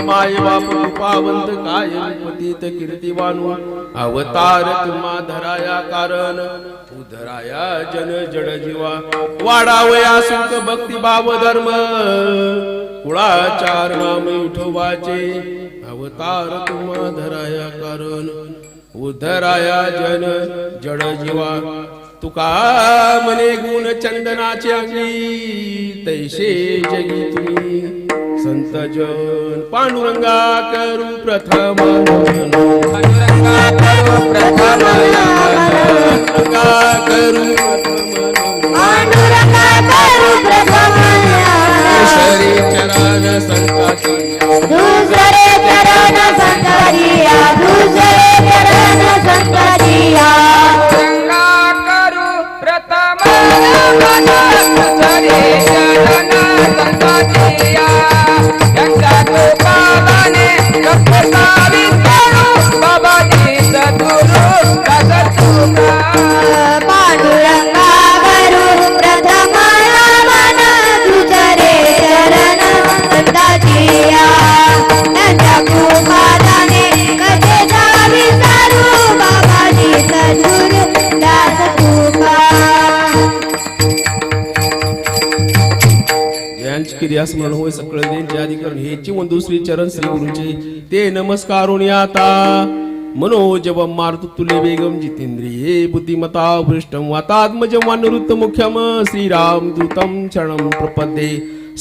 माय बाप कृपावंत कायम पतित कीर्तिवानू अवतार तुम्हा धराया कारण उधराया जन जड जीवा वाढावया सुख भक्ती भाव धर्म कुळाचार नाम विठोबाचे अवतार तुम्हा धराया कारण उधराया जन जड जीवा तुका मने गुण चंदनाचे अंगी तैसे जगी तुम्ही संत जन पांडुरंगा करू प्रथम पांडुरंगा करू प्रथम पांडुरंगा करू पांडुरंगा करू प्रथम दुसरे चरण संताची दुसरे चरण संताजिया दुसरे चरण संताजिया पांडुरंगा करू प्रथम दुसरे चरण संताजिया गंगा गोपालाने कपसावी करू बाबाजी सद्गुरु दासतुका पांडुरंगा करू प्रथम मन दुसरे चरण संताजिया गंगा गोपालाने कपसावी करू बाबाजी सद्गुरु दासतुका यांची क्रिया स्मरण होय सकळ देंचे अधिकरण हेची व दुसरी चरण श्री गुरुचे ते नमस्कारून आता मनोजवम मारुतुल्य वेगम जितेंद्रिये बुद्धिमता भृष्टम वातात्मजम वानरुत्त मुख्यम श्रीराम दूतम शरणम प्रपद्ये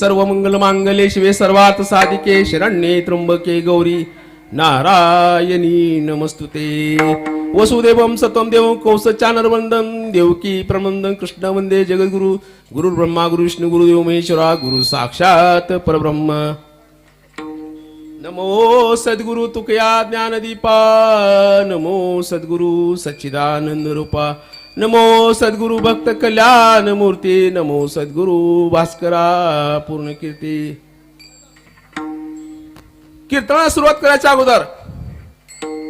सर्व मंगल मांगल्ये शिवे सर्वार्थ साधिके शरण्ये त्र्यंबके गौरी नारायणी नमस्तुते वसुदेवम सतम देवं कौसचानरवंदन देवकी प्रमंदन कृष्ण वंदे जगद्गुरु गुरु ब्रह्मा गुरु विष्णु गुरुदेव महेश्वरा गुरु साक्षात परब्रह्म नमो सद्गुरु तुकया ज्ञानदीपा नमो सद्गुरु सच्चिदानंद रूपा नमो सद्गुरु भक्त कल्याण मूर्ती नमो सद्गुरु भास्करा पूर्ण कीर्ती कीर्तनाला सुरुवात करायच्या अगोदर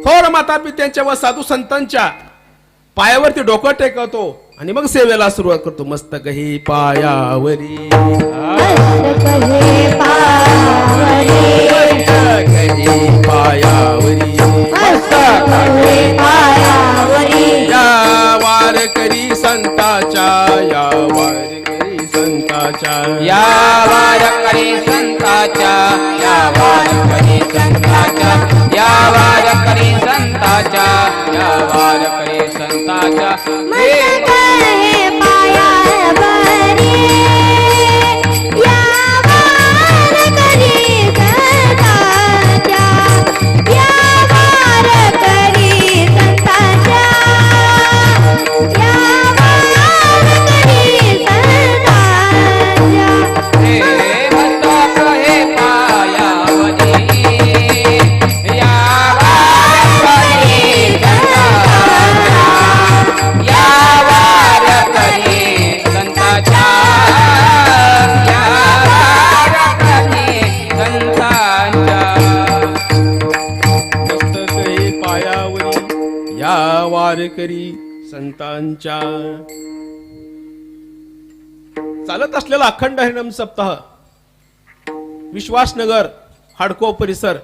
थोर माता पित्यांच्या व साधू संतांच्या पायावरती डोकं टेकवतो आणि मग सेवेला सुरुवात करतो मस्तक हे पायावरी कहे पावरी मस्तक हे पायावरी कहे पायावरी या वारकरी संताच्या या वारकरी संताच्या या वारकरी संताच्या या वारकरी संताच्या या वारकरी संताच्या या वारकरी संताच्या मस्तक हे पायावरी या वारकरी संताच्या या वारकरी संताच्या या वारकरी संताच्या हे मस्तक हे पायावरी या वारकरी संताच्या या वारकरी संताच्या या वारकरी संताच्या मस्तक हे पायावरी या वारकरी संतांच्या चालत असलेला अखंड हरिनाम सप्ताह विश्वासनगर हाडको परिसर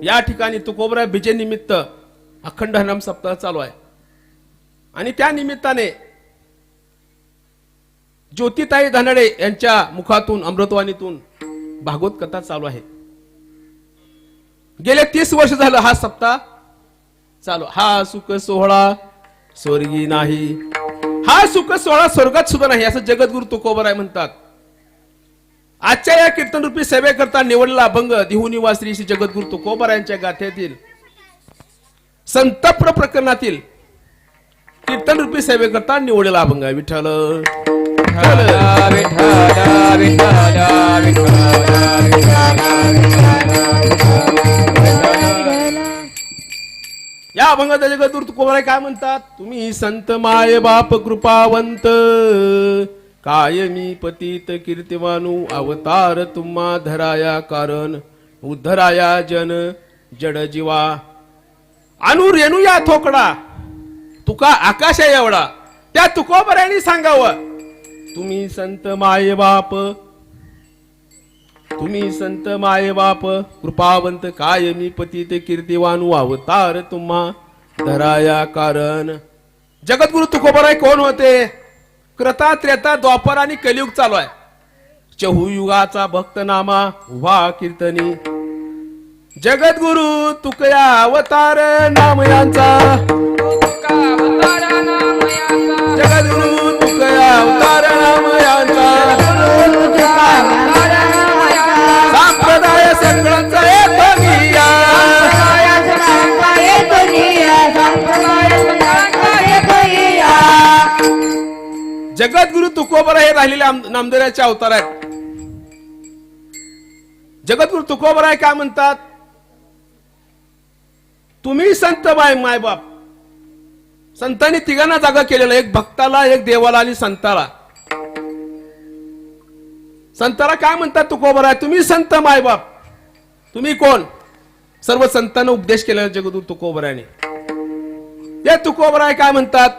या ठिकाणी तुकोबरा विजय निमित्त अखंड हरिनाम सप्ताह चालू आहे आणि त्या निमित्ताने ज्योतिताई धानाडे यांच्या मुखातून अमृतवाणीतून भागवत कथा चालू आहे गेले 30 वर्ष झालं हा सप्ताह चालू हा सुख सोहळा स्वर्गी नाही हा सुख सोहळा स्वर्गात सुद्धा नाही असं जगद्गुरु तुकोबराय म्हणतात आजच्या या कीर्तन रूपी सेवेकरता निवडलेला अभंग देहुनिवा श्री जगद्गुरु तुकोबरायांच्या गाथेतील संतप्र प्रकरणातील कीर्तन रूपी सेवेकरता निवडलेला अभंग आहे विठ्ठल विठ्ठल विठ्ठल विठ्ठल या अभंगात जगद्गुरु तुकोबराय काय म्हणतात तुम्ही संत माय बाप कृपावंत कायमी पतित कीर्तिवानू अवतार तुम्हा धराया कारण उद्धराया जन जड जीवा अनु रेणू या थोकडा तुका आकाश आहे एवढा त्या तुकोबरायांनी सांगावं तुम्ही संत माय बाप तुम्ही संत माये बाप कृपावंत कायमी पतित कीर्तिवान अवतार तुम्हा धराया कारण. जगद्गुरु तुकोबराय कोण होते? कृता त्रेता द्वापर आणि कलियुग चालू आहे. चहुयुगाचा भक्त नामा उभा कीर्तनी. जगद्गुरु तुकया अवतार नाम यांचा. तुका अवतारा नाम याचा. जगद्गुरु तुकया अवतार नाम यांचा. संप्रदाय सगळ्यांचा एक गिया. जगद्गुरु तुकोबरा हे राहिलेले नामदेवाचे अवतार आहेत. जगद्गुरु तुकोबराय काय म्हणतात? तुम्ही संत मायबाप. संतांनी तिघांना जागा केलेला, एक भक्ताला, एक देवाला आणि संताला. संताला काय म्हणतात तुकोबराय? तुम्ही संत मायबाप. तुम्ही कोण? सर्व संतांना उपदेश केलेला जगद्गुरु तुकोबरायने. ते तुकोबराय काय म्हणतात?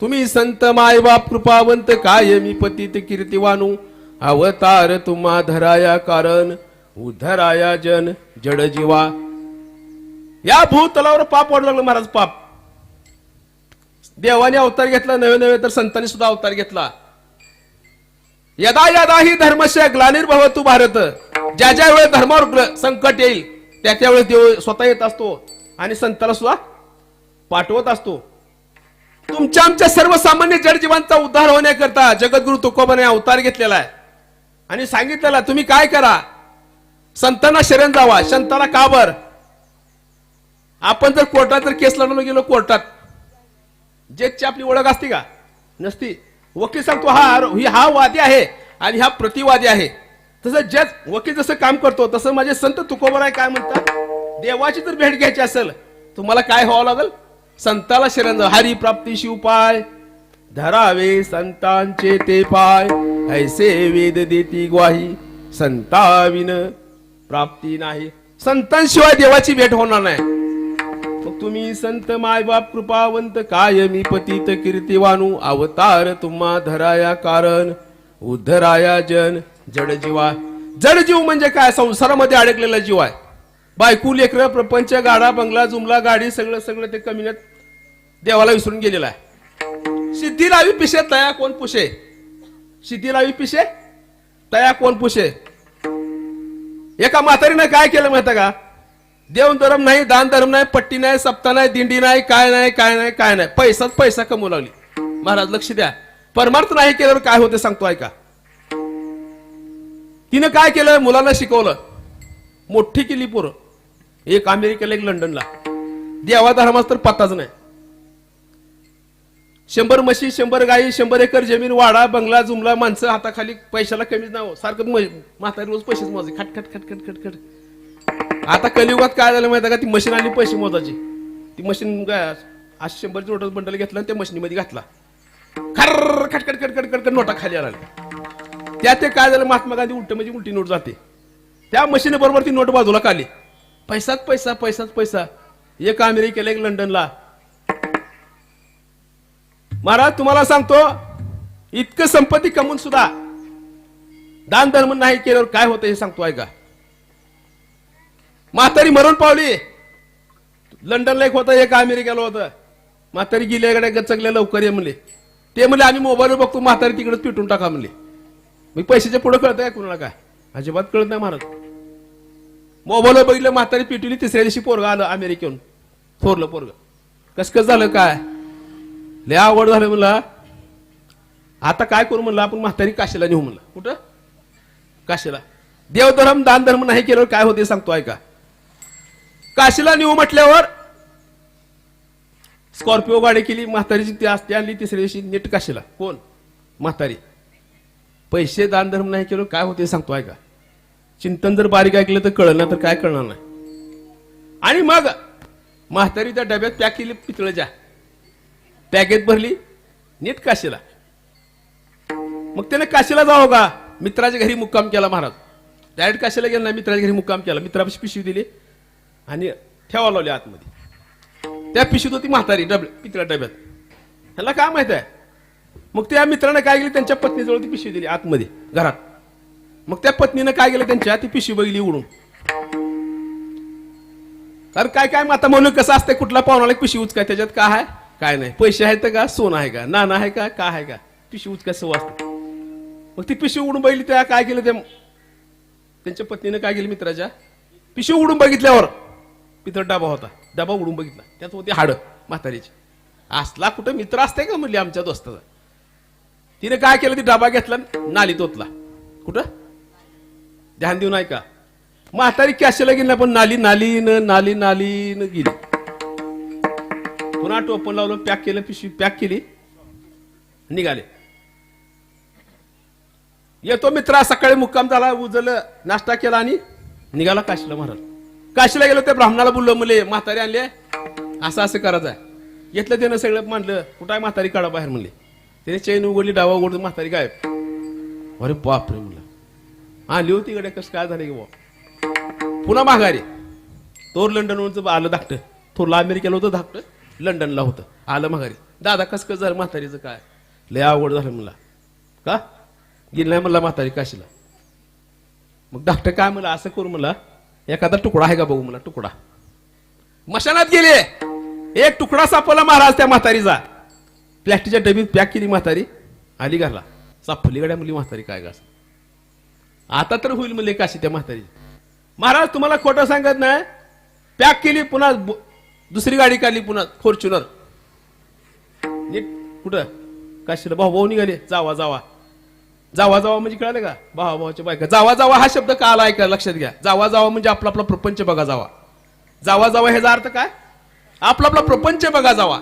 तुम्ही संत मायबाप कृपावंत कायमी पतित कीर्तिवानू अवतार तुम्हा धराया कारण उद्धराया जन जड जीवा. या भूतलावर पाप वाढू लागलं महाराज. पाप देवाने अवतार घेतला नवे नवे, तर संतांनी सुद्धा अवतार घेतला. यदा यदा ही धर्मस्य ग्लानिर्भवतु भारत. ज्या ज्या वेळेस धर्मावर संकट येईल त्या त्यावेळेस देव स्वतः येत असतो आणि संतांना सुद्धा पाठवत असतो. तुमच्या आमच्या सर्वसामान्य जडजीवांचा उद्धार होण्याकरता जगद्गुरु तुकोबाने अवतार घेतलेला आहे आणि सांगितलेला तुम्ही काय करा? संतांना शरण जावा. संतांना का बर? आपण जर कोर्टात जर केस लढवलं गेलो कोर्टात, जजची आपली ओळख असते का? नसती. वकील सांगतो हा वादी आहे आणि हा प्रतिवादी आहे. तसं जज वकील जसं काम करतो तसं माझे संत तुकोबराय काय म्हणतात? देवाची जर भेट घ्यायची असेल तुम्हाला काय व्हावं लागेल? संताला शरण जा. हरी प्राप्ती शिवपाय धरावे संतांचे ते पाय. ऐसे वेद देती ग्वाही संताविन प्राप्ती नाही. संतांशिवाय देवाची भेट होणार नाही. मग तुम्ही संत मायबाप कृपावंत कायमी पतित कीर्तिवानू अवतार तुम्हा धराया कारण उद्धराया जन जड जीवा. जड जीव म्हणजे काय? संसारामध्ये अडकलेला जीव आहे. बायकू लेकर प्रपंच गाडा बंगला जुमला गाडी सगळं सगळं ते कमीण्यात देवाला विसरून गेलेला आहे. सिद्धी लावी पिशे तया कोण पुशे. सिद्धी लावी पिशे तया कोण पुशे. एका म्हातारीने काय केलं माहिती का? देव धर्म नाही, दान धर्म नाही, पट्टी नाही, सप्ताह नाही, दिंडी नाही, काय नाही काय नाही काय नाही. पैसाच पैसा कमवू लागली. महाराज लक्ष द्या. परमार्थ नाही केल्यावर काय होते सांगतो ऐका. तिनं काय केलं? मुलांना शिकवलं, मोठी केली पोरं. एक अमेरिकेला एक लंडनला. देवा धर्मास तर पत्ताच नाही. 100 म्हशी 100 गाई 100 एकर जमीन वाडा बंगला जुमला माणसं हाताखाली. पैशाला कमीच नाही. सारखं म्हातारी रोज पैसेच मोजे खट खट खट खट खट खट. आता कलियुगात काय झालं माहिती का? ती मशीन आली पैसे मोजाची. ती मशीन 100 नोटाचा बंडल घेतला आणि त्या मशीनीमध्ये घातला. खर खट खट खट खट खट नोटा खाली आला. त्या ते काय झालं? महात्मा गांधी उलट म्हणजे उलटी नोट जाते. त्या मशीन बरोबर ती नोट बाजूला काढली. पैसाच पैसा पैसाच पैसा. एक अमेरिकेला एक लंडनला. महाराज तुम्हाला सांगतो, इतकं संपत्ती कमवून सुद्धा दान धर्म नाही केल्यावर काय होतं हे सांगतो ऐका. म्हातारी मरून पावली. लंडनला एक होता, एक अमेरिकेला होतं. म्हातारी गेल्याकडे गचकल्या लवकर ये म्हणले. ते म्हणले आम्ही मोबाईलवर बघतो, म्हातारी तिकडेच पिटून टाका म्हणले. मी पैशाच्या पुढे कळत आहे कुणाला काय? अजिबात कळत नाही महाराज. मोबाईलवर बघितलं म्हातारी पिटवली. तिसऱ्या दिवशी पोरग आलं अमेरिकेहून, थोरलं पोरग. कसं झालं काय? लय आवड झालं म्हणला. आता काय करू म्हणलं? आपण म्हातारी काशीला नेऊ म्हणलं. कुठं? काशीला. देवधर्म दान धर्म नाही केल्यावर काय होते सांगतो ऐका. काशीला नेऊ म्हटल्यावर स्कॉर्पिओ गाडी केली. म्हातारीची ती असते आणली तिसऱ्या दिवशी नीट काशीला. कोण? म्हातारी. पैसे दान धर्म नाही केलं काय होते सांगतो ऐका. चिंतन जर बारीक ऐकलं तर कळलं ना, तर काय कळणार नाही. आणि मग म्हातारी त्या डब्यात पॅक केली पितळेच्या. पॅकेट भरली नीट काशीला. मग त्याने काशीला जावं का? मित्राच्या घरी मुक्काम केला महाराज. डायरेक्ट काशीला गेला नाही, मित्राच्या घरी मुक्काम केला. मित्रापाशी पिशवी दिली आणि ठेवा लावली आतमध्ये. त्या पिशवीत होती म्हातारी पितळ्या डब्यात. ह्याला काय माहित आहे? मग त्या मित्राने काय केलं? त्यांच्या पत्नीजवळ ती पिशवी दिली आतमध्ये घरात. मग त्या पत्नीनं काय केलं त्यांच्या ती पिशवी बघितली उडून. कारण काय काय आता म्हणून कसं असतं कुठला पाहुणाला पिशवी उचकाय त्याच्यात काय आहे काय नाही, पैसे आहेत का, सोनं आहे का, नाणं आहे का, काय आहे का, पिशवी उचकाय सवय असते. मग ती पिशवी उडून बघितली, त्या काय केलं त्यांच्या पत्नीनं काय केलं मित्राच्या, पिशवी उडून बघितल्यावर पितळ डबा होता, डबा उडून बघितला, त्यात होती हाडं म्हातारीची. असला कुठं मित्र असते का म्हणली आमच्या दोस्ताचा. तिने काय केलं, ती डबा घेतला नालीत ओतला. कुठं ध्यान देऊ नाही का, म्हातारी कॅशला गेली पण नाली नालीनं गेली. पुन्हा टोपण लावलं, पॅक केलं, पिशवी पॅक केली, निघाले. येतो मित्रा, सकाळी मुक्काम झाला, उजलं नाश्ता केला आणि निघाला काशीला महाराज. काशीला गेलो, त्या ब्राह्मणाला बोललो, मुले म्हातारी आणले, असं असं करायचं आहे. घेतलं त्यानं सगळं, मांडलं, कुठं आहे म्हातारी, काढा बाहेर म्हणले. त्याने चैन उघडली, डावा उघडतो, म्हातारी गायब. अरे बापरे म्हणलं, आली होती कडे, कसं काय झालं की बा. पुन्हा माघारी. तोर लंडनवरून आलं धाकटं, थोरला अमेरिकेला होतं धाकटं, लंडनला होतं, आलं माघारी. दादा कसं झालं म्हातारीचं, काय लय आवड झालं म्हणला. का गेली नाही म्हणला म्हातारी काशीला. मग डॉक्टर काय म्हणला, असं करू म्हणला, एखादा तुकडा आहे का बघू मला, तुकडा. मशानात गेले, एक तुकडा सापडला महाराज त्या म्हातारीचा. प्लॅस्टिकच्या डबीत पॅक केली म्हातारी, आली घरला. सापडली गड्या म्हणली म्हातारी, काय घास आता तर होईल म्हणले काशी त्या म्हातारी. महाराज तुम्हाला खोटं सांगत नाही, पॅक केली, पुन्हा दुसरी गाडी काढली, पुन्हा फॉर्च्युनर. नीट कुठं काशीला भाऊ निघाले, जावा जावा जावा जावा म्हणजे कळालं का, भावाच्या बायका. जावा जावा हा शब्द का आला ऐका, लक्षात घ्या. जावा जावा म्हणजे आपला आपला प्रपंच बघा जावा. जावा जावा ह्याचा अर्थ काय, आपला आपला प्रपंच बघा जावा.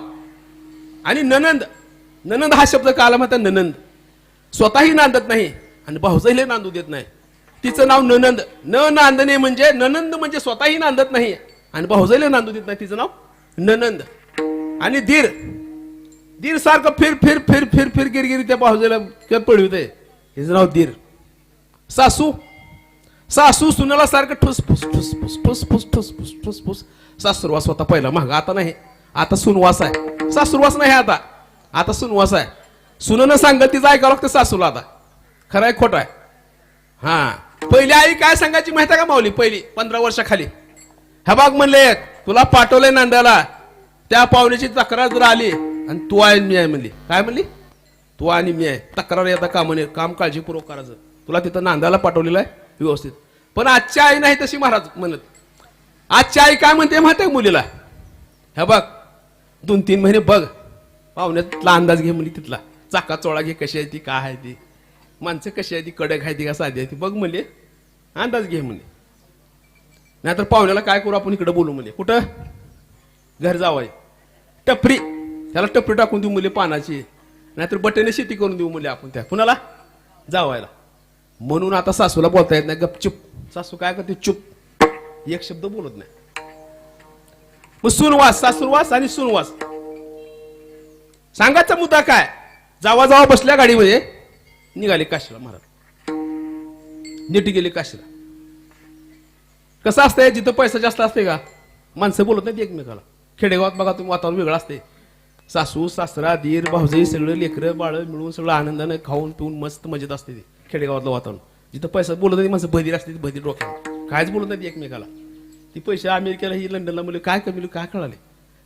आणि ननंद हा शब्द का आला म्हणतात, ननंद स्वतःही नांदत नाही आणि भाऊजाईला नांदू देत नाही. तिचं नाव ननंद, न नांदणे म्हणजे, ननंद म्हणजे स्वतःही नांदत नाही आणि भाऊजाईला नांदू देत नाही, तिचं नाव ननंद. आणि दीर सारखं फिर फिर फिर फिर फिर गिरगिरी त्या भाऊजाईला पळविते, हिचं नाव दीर. सासू सुनाला सारखं ठुस फुस ठुस फुस ठुस फुस ठुस फुस ठुस फुस. सासूरवास होता पहिला, महाग आता नाही, आता सुनवास आहे. सासूरवास नाही आता सुनवास आहे. सुननं सांगत तिचं ऐकावं लागतं सासूला. आता खरं आहे खोटं आहे. हा पहिली आई काय सांगायची माहिती आहे का माऊली, पहिली 15 वर्षाखाली, ह्या बाग म्हणले तुला पाठवलंय नांद्याला, त्या पाहुण्याची तक्रार जर आली आणि तू आहे मी आहे म्हणली, काय म्हणली, तू आणि मी आहे, तक्रार येता काम काळजीपूर्वक करायचं, तुला तिथं नांद्याला पाठवलेलं आहे व्यवस्थित. पण आजची आई नाही तशी महाराज म्हणत. आजची आई काय म्हणते माहिती आहे मुलीला, ह्या बघ 2-3 महिने बघ, पाहुण्यातला अंदाज घे म्हणली, तिथला चाका चोळा घे, कशी आहे ती, काय आहे ती, माणसं कशी आहे ती, कडक आहे ती का साधी आहे ती, बघ म्हणले, अंदाज घे म्हणले. नाहीतर पाहुण्याला काय करू आपण, इकडे बोलू म्हणले, कुठं घर जावाय टपरी, त्याला टपरी टाकून देऊ म्हणले पानाची, नाहीतर बटेने शेती करून देऊ म्हणले आपण त्या कुणाला, जावायला. म्हणून आता सासूला बोलता येत नाही, गपचूप. सासू काय करते, चुप, एक शब्द बोलत नाही. मग सुनवास, सासूरवास आणि सुनवास. सांगायचा मुद्दा काय, जावा जावा बसल्या गाडीमध्ये, निघाले काशीला महाराज. नीट गेले काशीला. कसं असतंय, जिथं पैसा जास्त असते का माणसं बोलत नाहीत एकमेकाला. खेडेगावात बघा तुम्ही वातावरण वेगळं असते. सासू सासरा दीर भाऊजाई सगळं लेकरं बाळ मिळून सगळं आनंदाने खाऊन पिऊन मस्त मजेत असते ते खेडेगावातलं वातावरण. जिथं पैसा बोलत नाही माणसं बधीर असते, बधीर डोक्यात कायच बोलत नाही एकमेकाला. ती पैसे अमेरिकेला ही लंडनला मुले काय कमी काय कळाले.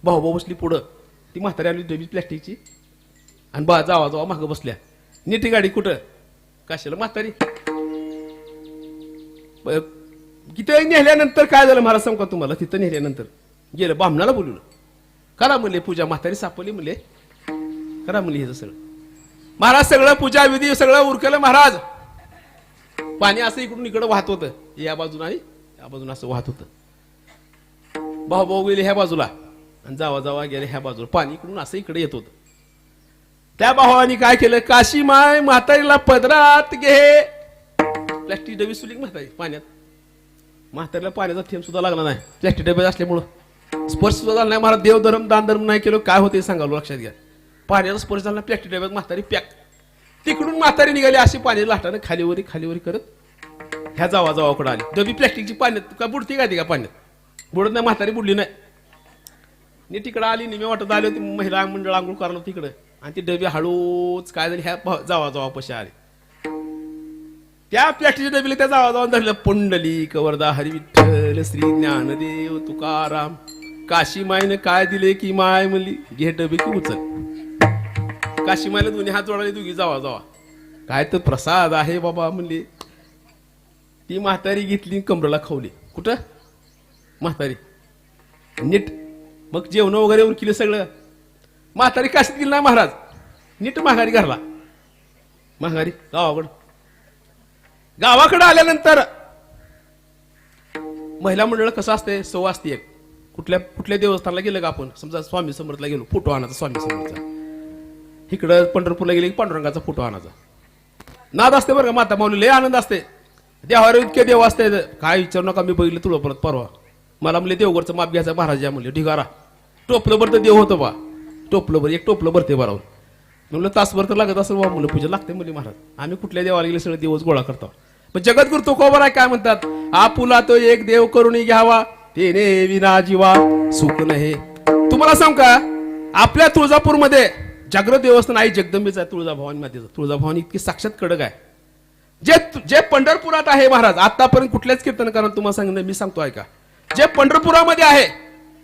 भाऊ बसली पुढं, ती म्हातारी आली डबी प्लॅस्टिकची आणि जावा जावा मागं बसल्या. नीट गाडी कुठं काशीला म्हातारी. तिथं नेल्यानंतर काय झालं महाराज सांगू का तुम्हाला, तिथं नेल्यानंतर गेलं बामणाला बोलवलं, करा म्हणले पूजा, म्हातारी सापडली म्हणले, करा म्हणले हे सगळं. महाराज सगळं पूजा विधी सगळं उरकलं महाराज. पाणी असं इकडून इकडं वाहत होतं, या बाजूला आणि या बाजूला असं वाहत होतं. भाऊ गेले ह्या बाजूला आणि जावा जावा गेले ह्या बाजूला, पाणी इकडून असं इकडे येत होतं. त्या भावानी काय केलं, काशी माय म्हातारीला पदरात घे, प्लॅस्टिक डबी सुली म्हातारी पाण्यात. म्हातारीला पाण्याचा थेंब सुद्धा लागला नाही, प्लॅस्टिक डबे असल्यामुळं स्पर्श सुद्धा झाला नाही. महाराज देव धर्म दान धर्म नाही केलं, काय होते सांगालो, लक्षात घ्या. पाण्याचा स्पर्श झाला नाही, प्लॅस्टिक डब्यात म्हातारी पॅक. तिकडून म्हातारी निघाली अशी पाणी लाटानं खालीवरी करत ह्या जावा जावाकडे आली. डबी प्लॅस्टिकची पाण्यात का बुडती का ती का पाण्यात, बुडत नाही, म्हातारी बुडली नाही. नी तिकडं आली, निमे वाटत आली होती, महिला मंडळ आंघोळ करायला तिकडं, आणि ती डबी हळूच काय झाली ह्या जावा जावा पशी आली. त्या प्लॅस्टिकच्या डबीला त्या जावा जाऊन धरलं पुंडलिक वरदा हरी विठ्ठल श्री ज्ञानदेव तुकाराम. काशी मायनं काय दिले की माय म्हणली घे डबे की उचल. काशी मायला दोन्ही हात जोडाले दोघी जावा जावा. काय तर प्रसाद आहे बाबा म्हणली. ती म्हातारी घेतली कमरेला खावली. कुठं म्हातारी नीट मग जेवण वगैरे केलं सगळं. म्हातारी काशीत गेली ना महाराज नीट माघारी घरला. माघारी गावाकडे आल्यानंतर महिला मंडळ कसं असते सव असते एक. कुठल्या देवस्थानला गेलं का आपण समजा स्वामी समर्थला गेलो फोटो आणायचा स्वामी समर्थचा. इकडं पंढरपूरला गेले की पांडुरंगाचा फोटो आणायचा. नाद असते बरं का माता माऊली लय आनंद असते. देवावर इतके देव असते काय विचारू नका. मी बघितलं तुला परत परवा मला म्हणले देवघरचं माप घ्यायचं महाराज म्हणले ढिगारा टोपलं भर तर देव होतं बा. टोपलं भर एक टोपलं भरते बरोबर म्हणलं तासभर तर लागत असं बा मुलं पूजा लागते म्हणजे महाराज. आम्ही कुठल्या देवाला गेले सगळे दिवस गोळा करतो. पण जगद्गुरु तुकोबा आहे काय म्हणतात आपुला तो एक देव करून घ्यावा तेने विना जीवा सुख नाही. तुम्हाला सांग का आपल्या तुळजापूरमध्ये जागृत देवस्थान आई जगदंबेचं आहे. तुळजाभवानी मातेचं तुळजाभवानी इतकी साक्षात कडक आहे. जे पंढरपुरात आहे महाराज आतापर्यंत कुठल्याच कीर्तनकारांना तुम्हाला सांगितलं मी सांगतो ऐका. जे पंढरपुरामध्ये आहे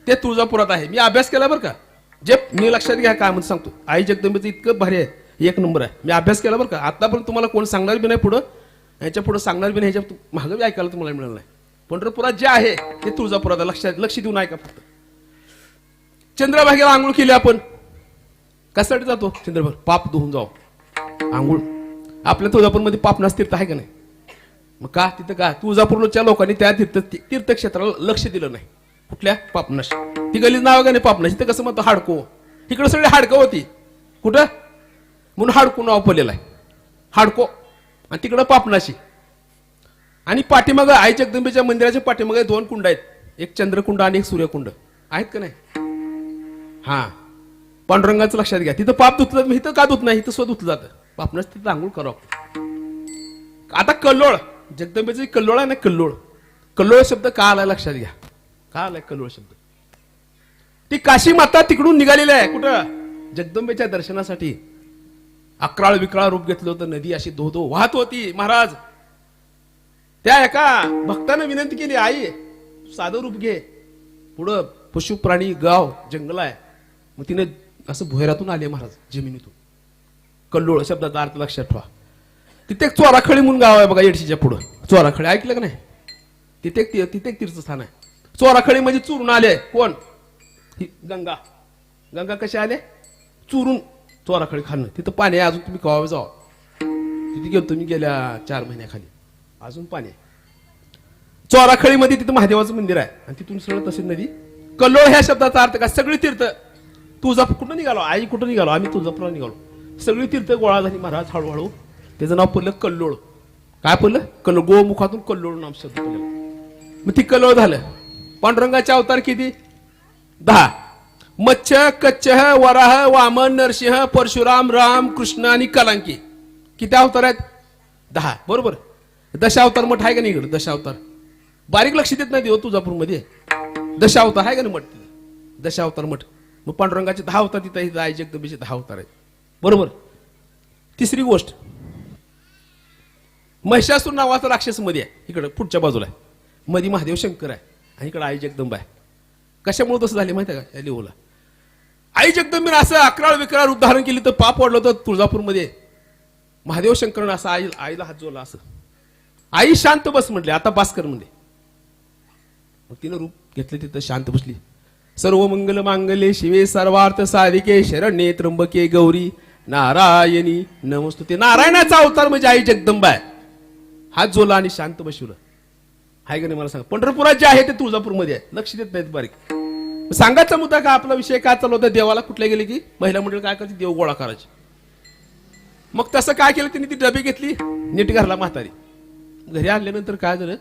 ते तुळजापुरात आहे. मी अभ्यास केला बरं का. जे मी लक्षात घ्या काय म्हणून सांगतो आई जगदंबेचं इतकं भारी आहे एक नंबर आहे. मी अभ्यास केला बरं का. आतापर्यंत तुम्हाला कोण सांगणार बी नाही पुढं ह्याच्या पुढे सांगणार बी नाही. ह्याच्या मागं बी ऐकायला तुम्हाला मिळणार नाही. पंढरपुरात जे आहे ते तुळजापुरात लक्ष देऊन ऐका फक्त. चंद्रभागेला आंघोळ केली आपण कशासाठी जातो चंद्रभाग पाप धुवून जाऊ आंघोळ. आपल्या तुळजापूरमध्ये पापनास तीर्थ आहे का नाही. मग का तिथं का तुळजापूरच्या लोकांनी त्या तीर्थक्षेत्राला लक्ष दिलं नाही. कुठल्या पापनाश ती गलीच नाव का नाही पापनाश. तिथं कसं म्हणतो हाडको इकडे सगळे हाडकं होती कुठं म्हणून हाडको नाव पडलेलं आहे हाडको आणि तिकडं पापनाशी. आणि पाठीमागं आई जगदंबेच्या मंदिराच्या पाठीमागे दोन कुंड आहेत. एक चंद्रकुंड आणि एक सूर्यकुंड आहेत का नाही. हा पांडुरंगाचं लक्षात घ्या. तिथं पाप धुतलं मी इथं का धुत नाही इथं स्वतः धुतलं जातं. पापनास तिथं आंघोळ करावं. आता कल्लोळ जगदंबेचं कल्लोळ आहे ना कल्लोळ. कल्लोळ शब्द का आलाय लक्षात घ्या. का आलाय कल्लोळ शब्द. ती काशी माता तिकडून निघालेली आहे कुठं जगदंबेच्या दर्शनासाठी. अकराळ विकराळ रूप घेतलं होतं. नदी अशी धो वाहत होती महाराज. त्या एका भक्तानं विनंती केली आई साधं रूप घे. पुढं पशु प्राणी गाव जंगल आहे. मग तिने असं भुहेरातून आले महाराज जमिनीतून. कल्लोळ शब्दाचा अर्थ लक्षात ठेवा. तिथे एक चोराखळी म्हणून गाव आहे बघा येडशीच्या पुढं. चोराखळी ऐकलं का नाही. तिथे एक तीर्थस्थान आहे. चोराखळी म्हणजे चुरून आले कोण गंगा. गंगा कसे आले चुरून चोराखळी खाल्लं. तिथं पाणी आहे अजून तुम्ही कवा जावा. तिथे गेलो तुम्ही गेल्या 4 महिन्याखाली अजून पाणी. चोराखळीमध्ये तिथं महादेवाचं मंदिर आहे आणि तिथून सरळ तशी नदी. कल्लोळ ह्या शब्दाचा अर्थ का सगळी तीर्थ. तुळजापूर कुठं निघालो आई कुठं निघालो आम्ही तुळजापूरला निघालो. सगळी तीर्थ गोळा झाली महाराज हळूहळू. त्याचं नाव पडलं कल्लोळ. काय पडलं कल्लोळ गोमुखातून कल्लोळ नाम शब्द पडलं. मग ती कल्लोळ झालं. पांडुरंगाचे अवतार किती 10. मत्स्य कच्छ वराह वामन नरसिंह परशुराम राम कृष्ण आणि कलांकी. किती अवतार आहेत 10 बरोबर. दशावतार मठ आहे का नाही इकडे दशावतार. बारीक लक्ष देत नाही देव तुळजापूरमध्ये. दशावतार आहे का नाही मठ दशावतार मठ. मग पांडुरंगाचे 10 अवतार तिथं आई जगदंबेचे 10 अवतार आहेत बरोबर. तिसरी गोष्ट महिषासूर नावाचा राक्षस मध्ये आहे इकडे पुढच्या बाजूला आहे. मध्ये महादेव शंकर आहे आणि इकडे आई जगदंबा आहे. कशामुळे तसं झाले माहिती आहे का या लिहूला. आई जगदंबीने असं अकराळ विकराळ रूप धारण केली तर पाप वाढलं होतं तुळजापूरमध्ये. महादेव शंकरनं असं आईला हात जोडला असं. आई शांत बस म्हटले आता भास्कर म्हणले. मग तिनं रूप घेतलं तिथं शांत बसली. सर्व मंगल मांगल्ये शिवे सर्वार्थ साधिके शरण्ये त्र्यंबके गौरी नारायणी नमस्तुते. नारायणाचा अवतार म्हणजे आई जगदंबा आहे. हात जोडला आणि शांत बसवलं. हाय का नाही मला सांगा. पंढरपुरात जे आहे ते तुळजापूरमध्ये आहे. लक्ष देत नाहीत बारीक. सांगायचा मुद्दा का आपला विषय काय चालू होता. देवाला कुठल्या गेले की महिला मंडळ काय करायची देव गोळा करायची. मग तसं काय केलं तिने ती डबी घेतली नीट घरला म्हातारी. घरी आणल्यानंतर काय झालं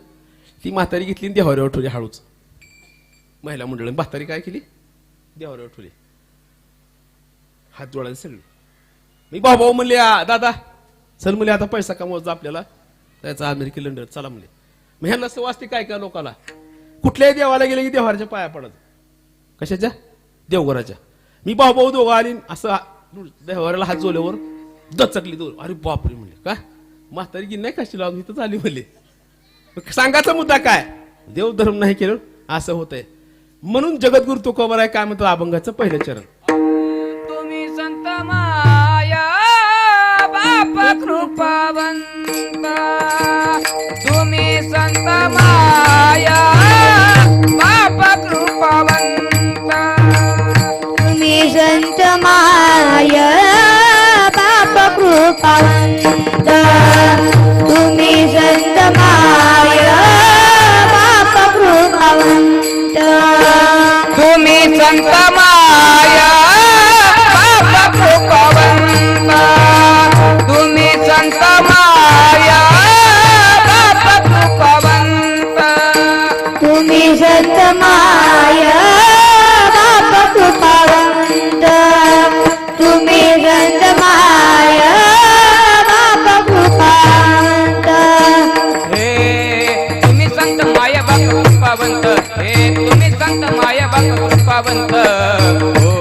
ती म्हातारी घेतली देवावर ठेवली हळूच. महिला मंडळ म्हातारी काय केली देवावर ठेवली. हात जोडायला सगळी. मी भाऊ म्हणले दादा चल म्हणले आता पैसा कमवायचा आपल्याला त्याचा अमेरिका लंडन चला म्हणले. मग ह्यांना असं वाचते काय काय लोकांना कुठल्याही देवाला गेले की देवाच्या पाया पडत. कशाच्या देवघराच्या. मी भाऊ दोघं आली असं देवाला हात जोल्यावर दचकली दोन. अरे बापरे म्हणले काय म्हातारी गी नाही कशी लावून इथं झाली म्हणले. सांगायचा मुद्दा काय, देवधर्म नाही केलं असं होतंय. म्हणून जगद्गुरु तुकोबाराय काय म्हणतो अभंगाचं पहिलं चरण. तुम्ही संत माया बाप कृपावंत, तुम्ही संत माया बाप कृपावंत, तुम्ही संत माय बाप कृपावंत, तुम्ही संत माय बाप कृपावंत, तुम्ही संत माया बाप कृपावंत, तुम्ही संत माया बाप कृपावंत, तुम्ही संत माय बाप कृपावंत, तुम्ही संत माय बाप कृपावंत. हे तुम्ही संत माया बाप कृपावंत, हे तुम्ही संत माया बाप कृपावंत. ओ,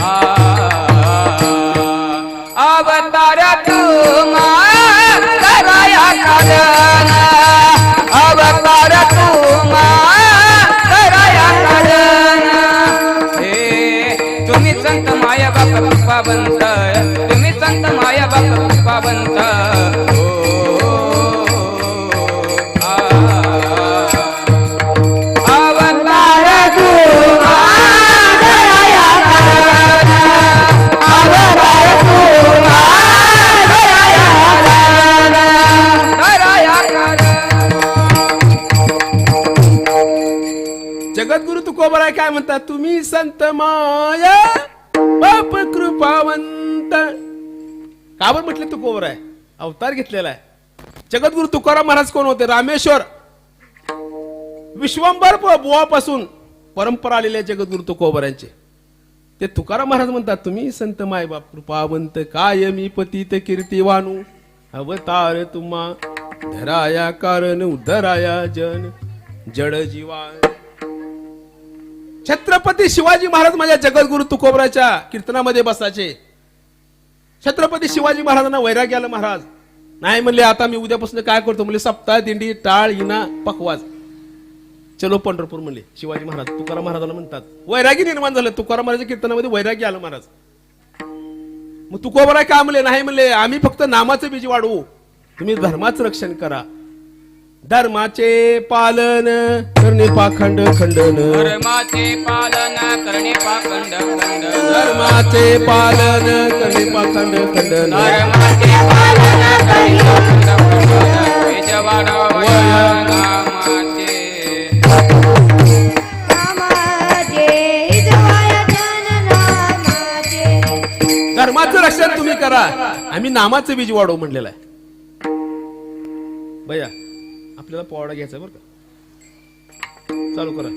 आ, अवतार तुम्हा कराया कारण, अवतार तुम्हा कराया कारण. हे तुम्ही संत माया बाप कृपावंत, तुम्ही संत माया बाप कृपावंत. ओ, आ, अवतार तुम्हा कराया कारण, अवतार तुम्हा कराया कारण, कराया कारण. जगद्गुरु तुकोबाराय काय म्हणतात, तुम्ही संत माया बाप कृपावंत. का बरं म्हटले तुकोबाराय, अवतार घेतलेला आहे. जगद्गुरु तुकाराम महाराज कोण होते, रामेश्वर विश्वंभर बुवापासून परंपरा आलेल्या जगद्गुरु तुकोबारायांचे. ते तुकाराम महाराज म्हणतात, तुम्ही संत माय बाप कृपावंत, कायमी पतित कीर्तिवानू, अवतार तुम्हा धराया कारण उद्धराया जन जड जीवा. छत्रपती शिवाजी महाराज माझ्या जगद्गुरु तुकोबराच्या कीर्तनामध्ये बसायचे. छत्रपती शिवाजी महाराजांना वैराग्य आलं. महाराज नाही म्हणले, आता मी उद्यापासून काय करतो म्हणले, सप्ताह दिंडी टाळ इना पखवाज चलो पंढरपूर म्हणले शिवाजी महाराज. तुकाराम महाराजांना म्हणतात वैरागी निर्माण झालं. तुकाराम महाराजांच्या कीर्तनामध्ये वैराग्य आलं महाराज. मग तुकोबराय काय म्हणले, नाही म्हणले, आम्ही फक्त नामाचं बीज वाढवू, तुम्ही धर्माचं रक्षण करा. धर्माचे पालन करणे पाखंड खंडन, धर्माचे पालन करणे पाखंड खंडन, धर्माचे पालन करणे पाखंड खंडन, धर्माचे पालन करणे पाखंड खंडन. वेद वाढावया नामाचे, नामाचे इजवाय जन नामाचे. धर्माचं रक्षण तुम्ही करा, आम्ही नामाचं बीज वाढवू म्हणलेलं आहे. भैया आपल्याला पोवाडा घ्यायचा बरं का, चालू करा.